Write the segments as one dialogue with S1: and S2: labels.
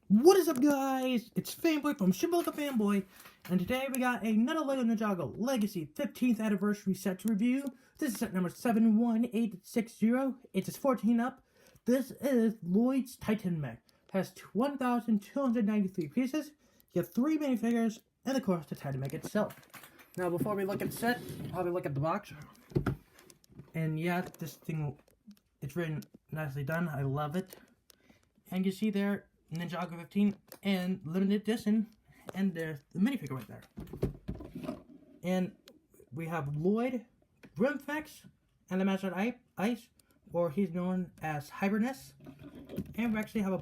S1: What is up, guys? It's Fanboy from Shibuya Fanboy, and today we got another LEGO Ninjago Legacy 15th Anniversary set to review. This is set number 71860. It's 14 up. This is Lloyd's Titan Mech. Has 1,293 pieces. You have 3 minifigures, and of course the Titan Mech itself. Now, before we look at the set, we'll probably look at the box. And yeah, this thing, it's really nicely done. I love it. And you see there, Ninjago 15 and limited edition, and there's the minifigure right there. And we have Lloyd, Grimfex, and the Master of Ice, or he's known as Hibernus. And we actually have a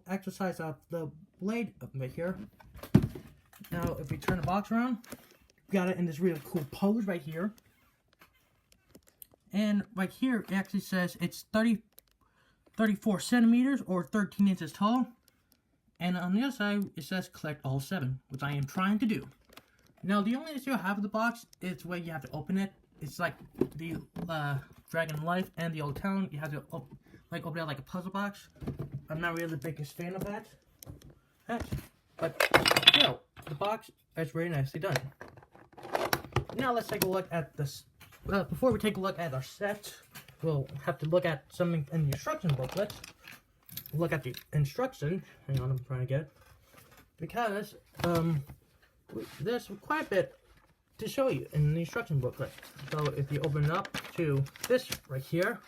S1: exercise of the blade right here. Now, if we turn the box around, we got it in this really cool pose right here. And right here, it actually says it's 34 centimeters or 13 inches tall. And on the other side, it says collect all 7, which I am trying to do. Now, the only issue I have with the box is the way you have to open it. It's like the Dragon Life and the Old Town. You have to open it like a puzzle box. I'm not really the biggest fan of that. But still, the box is very nicely done. Now let's take a look at this. Before we take a look at our set, we'll have to look at something in the instruction booklet. Look at the instruction. Hang on, I'm trying to get it. Because there's quite a bit to show you in the instruction booklet. So if you open it up to this right here,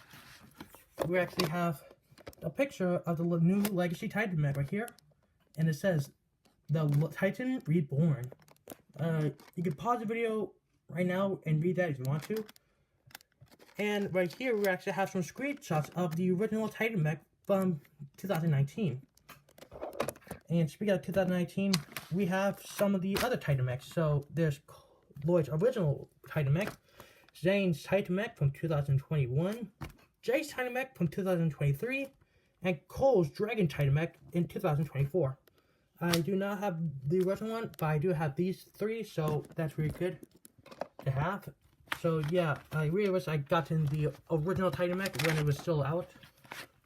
S1: we actually have a picture of the new Legacy Titan Mech right here. And it says, the Titan Reborn. You can pause the video right now and read that if you want to. And right here, we actually have some screenshots of the original Titan Mech from 2019. And speaking of 2019, we have some of the other Titan Mechs. So there's Lloyd's original Titan Mech, Zane's Titan Mech from 2021, Jay's Titan Mech from 2023, and Cole's Dragon Titan Mech in 2024. I do not have the original one, but I do have these 3, so that's really good to have. So yeah, I really wish I got in the original Titan Mech when it was still out.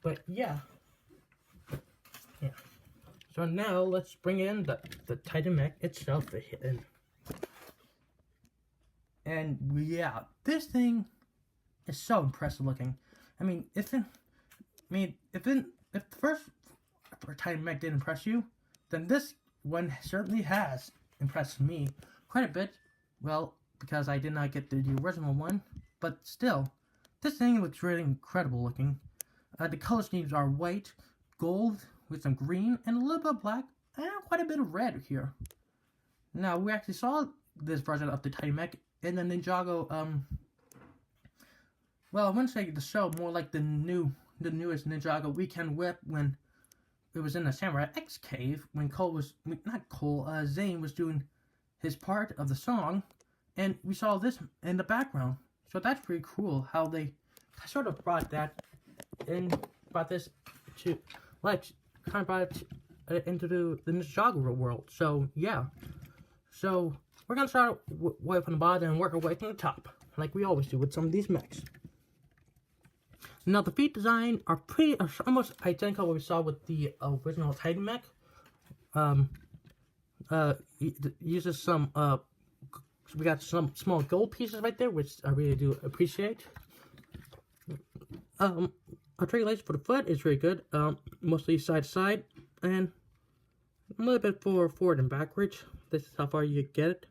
S1: But yeah. So now let's bring in the Titan Mech itself. And yeah, this thing is so impressive looking. I mean, if the first Titan Mech didn't impress you, then this one certainly has impressed me quite a bit. Well, because I did not get the original one, but still, this thing looks really incredible looking. The color schemes are white, gold, with some green, and a little bit of black, and quite a bit of red here. Now, we actually saw this version of the Titan Mech in the Ninjago, well, I wouldn't say the show, more like the newest Ninjago Weekend Whip, when it was in the Samurai X cave, when Zane was doing his part of the song, and we saw this in the background. So that's pretty cool, how they sort of brought that and brought this to, like, kind of brought it into the Ninjago world. So yeah, so we're gonna start way from the bottom and work our way from the top, like we always do with some of these mechs. Now the feet design are almost identical to what we saw with the original Titan Mech. Uses some we got some small gold pieces right there, which I really do appreciate. Articulation for the foot is really good, mostly side to side, and a little bit forward and backwards. This is how far you get it,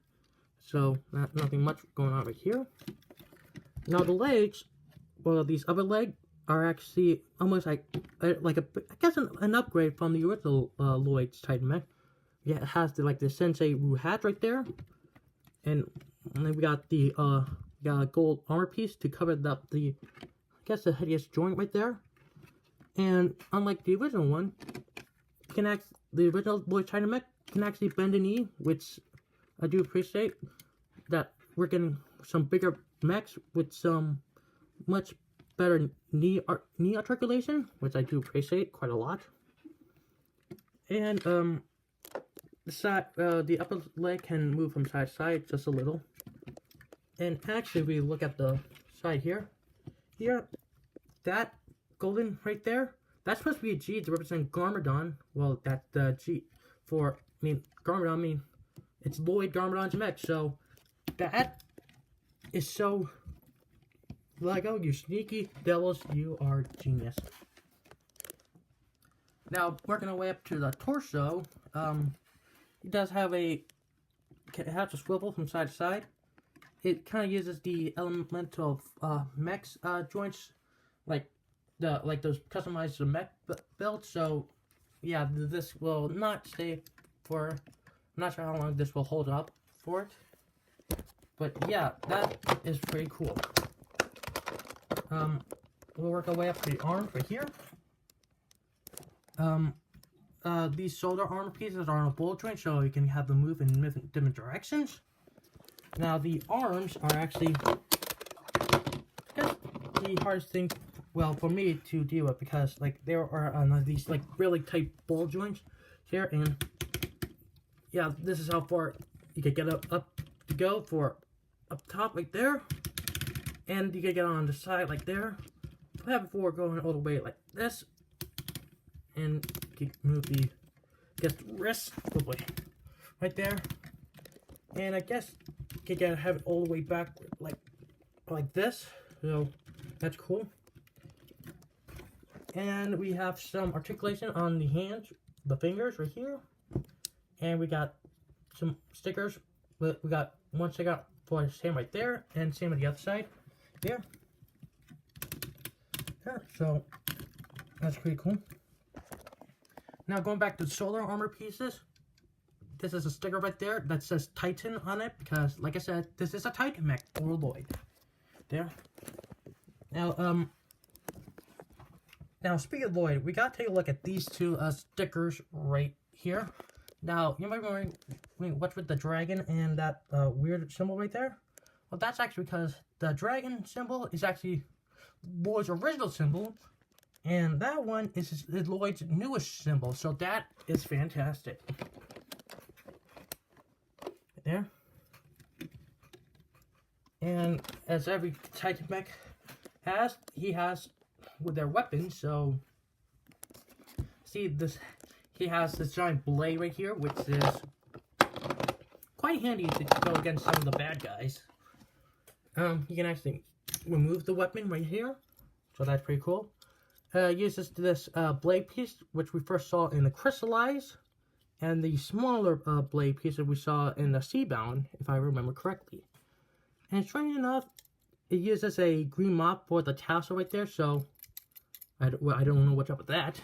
S1: so nothing much going on right here. Now the legs, well, these upper legs are actually almost like I guess an upgrade from the original Lloyd's Titan Mech. Yeah, it has the Sensei Ru hat right there, and then we got the got a gold armor piece to cover up the the hideous joint right there. And unlike the original one, the original Lloyd Titan Mech can actually bend a knee, which I do appreciate. That we're getting some bigger mechs with some much better knee articulation, which I do appreciate quite a lot. And the upper leg can move from side to side just a little. And actually, we look at the side here. That golden right there, That's supposed to be a G to represent Garmadon. Well, that's the G for, Garmadon, it's Lloyd Garmadon's mech. So, that is so Lego, you sneaky devils, you are genius. Now, working our way up to the torso, it does have it has a swivel from side to side. It kind of uses the elemental mechs joints, like those customized mech builds. So, yeah, this will not stay for. I'm not sure how long this will hold up for it, but yeah, that is pretty cool. We'll work our way up to the arms right here. These shoulder armor pieces are on a bullet joint, so you can have them move in different directions. Now, the arms are actually, I guess, the hardest thing, well, for me to deal with, because, like, there are these, like, really tight ball joints here, and, yeah, this is how far you can get up to go for up top, like there, and you can get on the side, like there, before going all the way like this, and you can move the, wrist, right there, and I guess you can have it all the way back, like this, so that's cool. And we have some articulation on the hands, the fingers right here, and we got some stickers. We got one sticker for his hand right there, and same on the other side, there. So that's pretty cool. Now going back to the shoulder armor pieces, this is a sticker right there that says Titan on it, because, like I said, this is a Titan mech for Lloyd. There. Now, speaking of Lloyd, we gotta take a look at these two stickers right here. Now, you might be wondering, what's with the dragon and that weird symbol right there? Well, that's actually because the dragon symbol is actually Lloyd's original symbol, and that one is Lloyd's newest symbol, so that is fantastic. Right there. And as every Titan mech has, he has with their weapons, so see this, he has this giant blade right here, which is quite handy to go against some of the bad guys. You can actually remove the weapon right here, so that's pretty cool. Uses this blade piece, which we first saw in the Crystallize, and the smaller blade piece that we saw in the Seabound, if I remember correctly. And strange enough, it uses a green mop for the tassel right there, so I don't know what's up with that.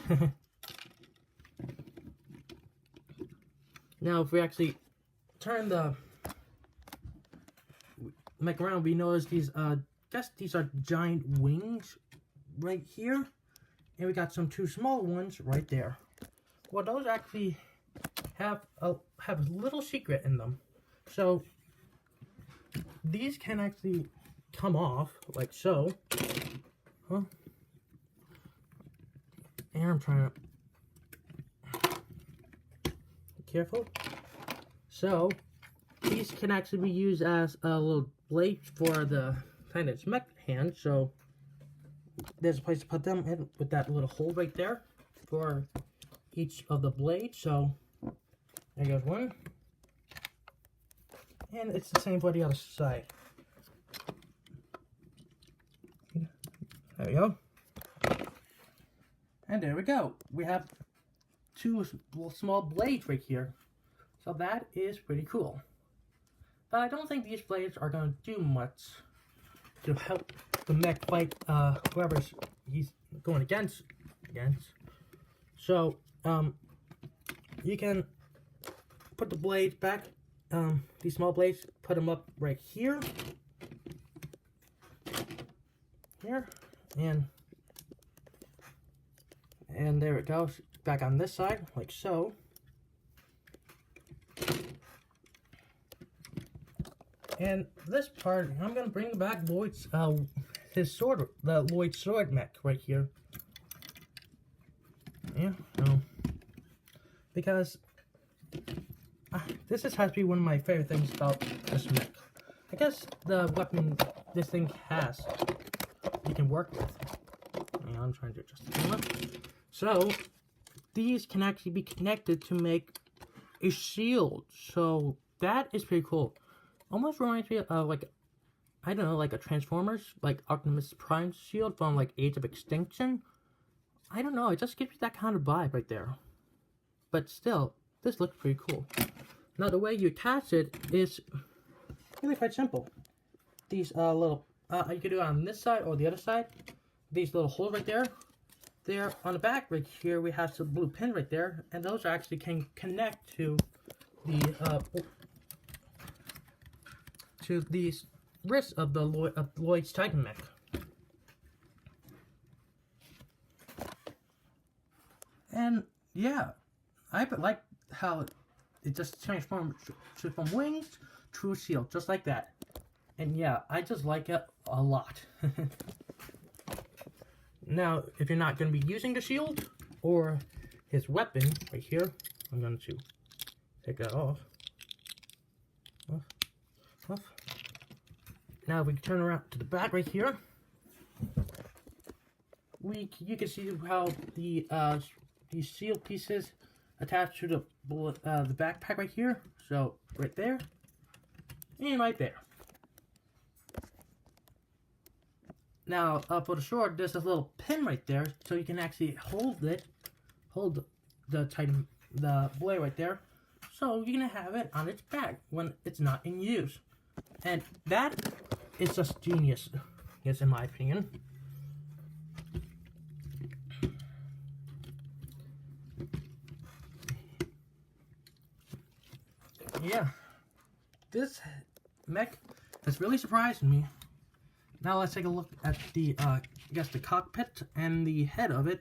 S1: Now, if we actually turn the mech around, we notice these, guess these are giant wings right here, and we got some two small ones right there. Well, those actually have a little secret in them. So these can actually come off like so. And I'm trying to be careful. So these can actually be used as a little blade for the kind of mech hand. So there's a place to put them in with that little hole right there for each of the blades. So there goes one. And it's the same for the other side. There we go. And there we go. We have two small blades right here. So that is pretty cool. But I don't think these blades are going to do much to help the mech fight whoever he's going against. So, you can put the blades back, these small blades, put them up right here. And there it goes, back on this side, like so. And this part, I'm gonna bring back Lloyd's, his sword, the Lloyd sword mech right here. Yeah, because this has to be one of my favorite things about this mech. I guess the weapon this thing has, you can work with. I'm trying to adjust the camera. So these can actually be connected to make a shield. So that is pretty cool. Almost reminds me of like, I don't know, like a Transformers, like Optimus Prime shield from like Age of Extinction. I don't know, it just gives me that kind of vibe right there. But still, this looks pretty cool. Now the way you attach it is really quite simple. These little, you can do it on this side or the other side. These little holes right there. There on the back right here we have some blue pin right there, and those actually can connect to the wrist of the Lloyd's Titan Mech. And yeah, I like how it just transforms from wings to a shield, just like that. And yeah, I just like it a lot. Now, if you're not going to be using the shield or his weapon right here, I'm going to take that off. Off. Now, if we turn around to the back right here, you can see how the these shield pieces attach to the backpack right here. So right there and right there. Now, for the sword, there's this little pin right there, so you can actually hold the blade right there, so you're gonna have it on its back when it's not in use, and that is just genius, yes, in my opinion. Yeah, this mech has really surprised me. Now let's take a look at the, I guess the cockpit and the head of it.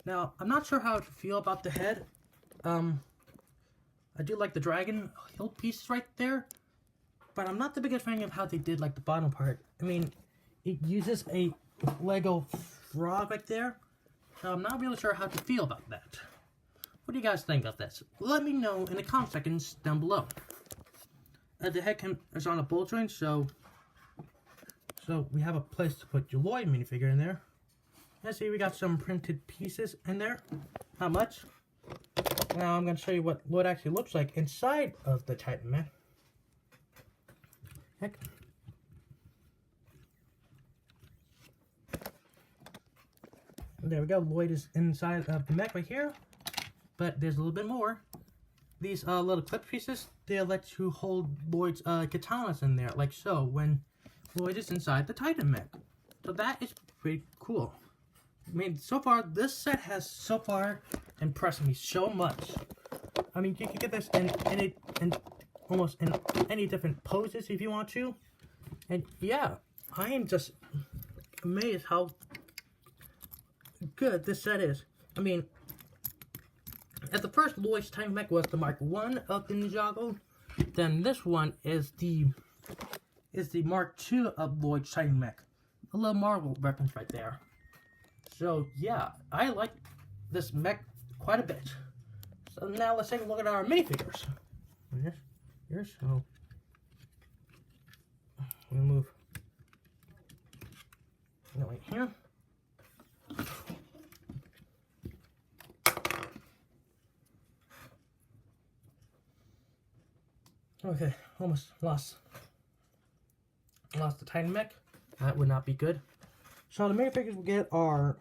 S1: Now, I'm not sure how to feel about the head. I do like the dragon hilt pieces right there, but I'm not the biggest fan of how they did like the bottom part. I mean, it uses a Lego frog right there, so I'm not really sure how to feel about that. What do you guys think of this? Let me know in the comment seconds down below. The head is on a ball joint, so we have a place to put your Lloyd minifigure in there. And see, we got some printed pieces in there. Not much. Now I'm going to show you what Lloyd actually looks like inside of the Titan Mech. There we go. Lloyd is inside of the mech right here. But there's a little bit more. These little clip pieces, they'll let you hold Lloyd's katanas in there, like so, when Lloyd is inside the Titan Mech. So that is pretty cool. I mean, so far, this set has so far impressed me so much. I mean, you can get this in almost in any different poses if you want to. And yeah, I am just amazed how good this set is. I mean, at the first, Lloyd's Titan Mech was the Mark I of the Ninjago. Then this one is the Mark II of Lloyd's Titan Mech. A little Marvel reference right there. So yeah, I like this mech quite a bit. So now let's take a look at our minifigures. Here, so we'll move. Right here. Okay, almost lost the Titan Mech. That would not be good. So the minifigures we get are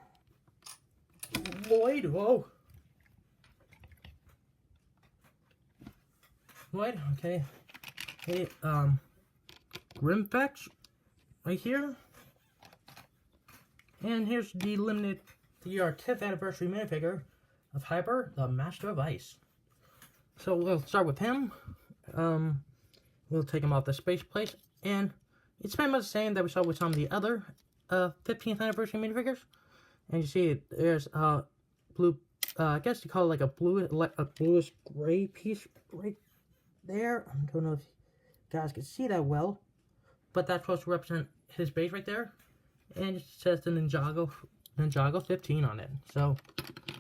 S1: Lloyd. Whoa. Lloyd. Okay. Hey, Grimfetch right here. And here's the limited, the 10th anniversary minifigure of Hyper, the Master of Ice. So we'll start with him. We'll take him off the space place, and it's pretty much the same that we saw with some of the other 15th anniversary minifigures. And you see, there's blue. I guess you call it like a bluish gray piece right there. I don't know if you guys can see that well, but that's supposed to represent his base right there. And it says the Ninjago 15 on it. So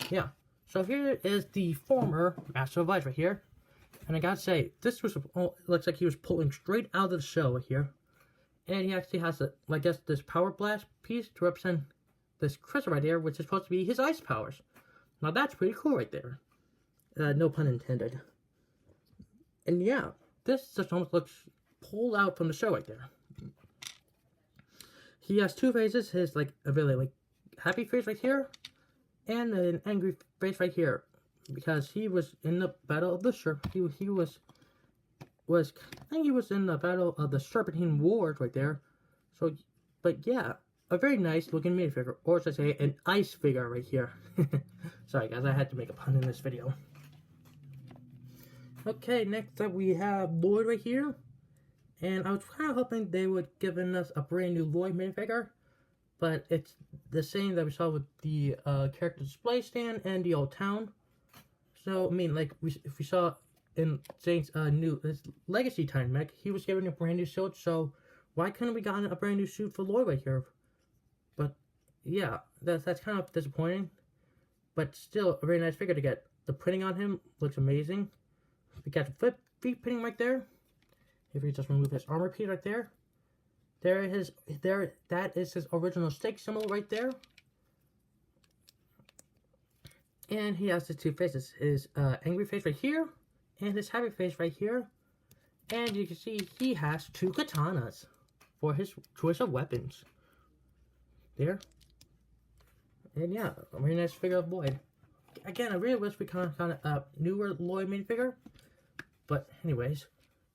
S1: yeah. So here is the former Master of Ice right here. And I gotta say, this was looks like he was pulling straight out of the show right here. And he actually has, I guess, this power blast piece to represent this crystal right here, which is supposed to be his ice powers. Now that's pretty cool right there. No pun intended. And yeah, this just almost looks pulled out from the show right there. He has two faces, his like a really like happy face right here, and an angry face right here. Because he was in the battle of the he was I think he was in the battle of the Serpentine Wars right there. So, but yeah, a very nice looking minifigure, or should I say, an ice figure right here. Sorry guys, I had to make a pun in this video. Okay, next up we have Lloyd right here. And I was kind of hoping they would give us a brand new Lloyd minifigure. But it's the same that we saw with the character display stand and the old town. So, I mean, like, if we saw in Zane's his Legacy Time Mech, he was given a brand new suit, so why couldn't we gotten a brand new suit for Lloyd right here? But, yeah, that's kind of disappointing. But still, a very nice figure to get. The printing on him looks amazing. We got the feet printing right there. If we just remove his armor piece right there. That is his original stake symbol right there. And he has the two faces, his angry face right here, and his happy face right here. And you can see he has two katanas for his choice of weapons. There. And yeah, a very nice figure of Lloyd. Again, I really wish we kind of newer Lloyd minifigure. But anyways,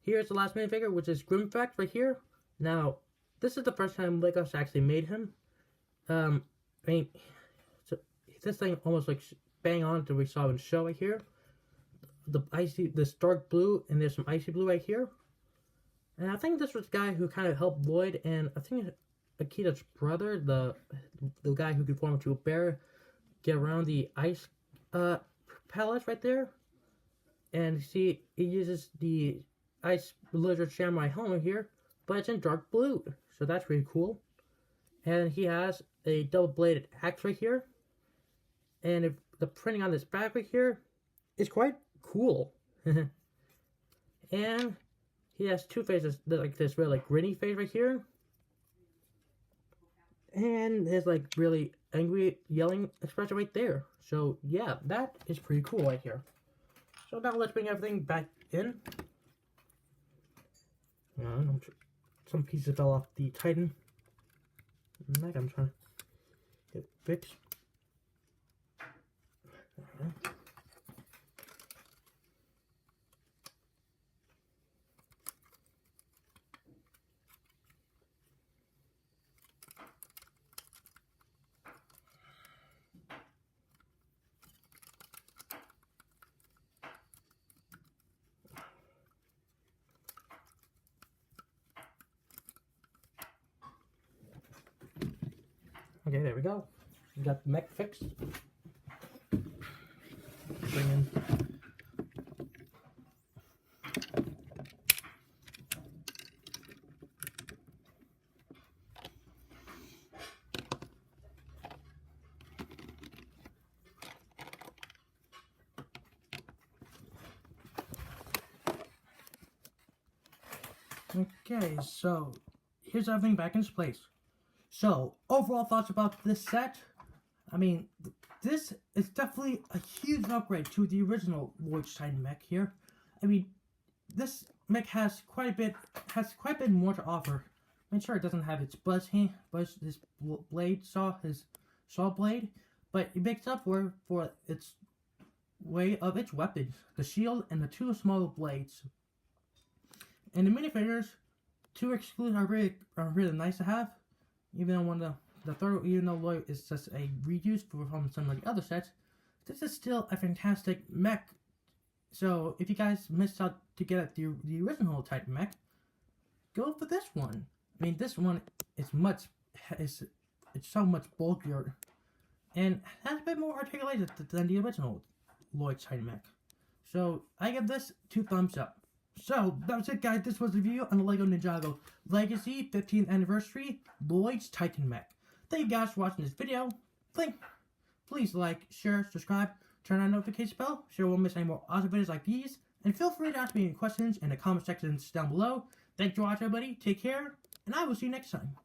S1: here's the last minifigure, which is Grimfact right here. Now, this is the first time Legos actually made him. I mean, so this thing almost like bang on to what we saw in the show right here. This dark blue, and there's some icy blue right here. And I think this was the guy who kind of helped Lloyd, and I think Akita's brother, the guy who could form into a bear, get around the ice palace right there. And see, he uses the ice lizard samurai helmet here, but it's in dark blue, so that's pretty cool. And he has a double-bladed axe right here, and if the printing on this back right here is quite cool. And he has two faces, like this really like gritty face right here, and his like really angry yelling expression right there. So yeah, that is pretty cool right here. So now let's bring everything back in. Some pieces fell off the Titan. Like I'm trying to get it fixed. Okay, there we go. We got the mech fixed. Bring in. Okay, so here's everything back in its place. So, overall thoughts about this set? I mean, this is definitely a huge upgrade to the original Lloyd Titan mech here. I mean, this mech has quite a bit more to offer. I mean, sure, it doesn't have its his blade his saw blade, but it makes up for its way of its weapons, the shield and the two smaller blades. And the minifigures, two exclusive are really nice to have. Even though Lloyd is just a reuse from some of the other sets, this is still a fantastic mech. So if you guys missed out to get at the original Titan mech, go for this one. I mean, this one is it's so much bulkier and has a bit more articulated than the original Lloyd Titan mech. So I give this 2 thumbs up. So, that was it guys, this was the review on the LEGO Ninjago Legacy 15th Anniversary Lloyd's Titan Mech. Thank you guys for watching this video. Please like, share, subscribe, turn on the notification bell so you won't miss any more awesome videos like these. And feel free to ask me any questions in the comment sections down below. Thanks for watching everybody, take care, and I will see you next time.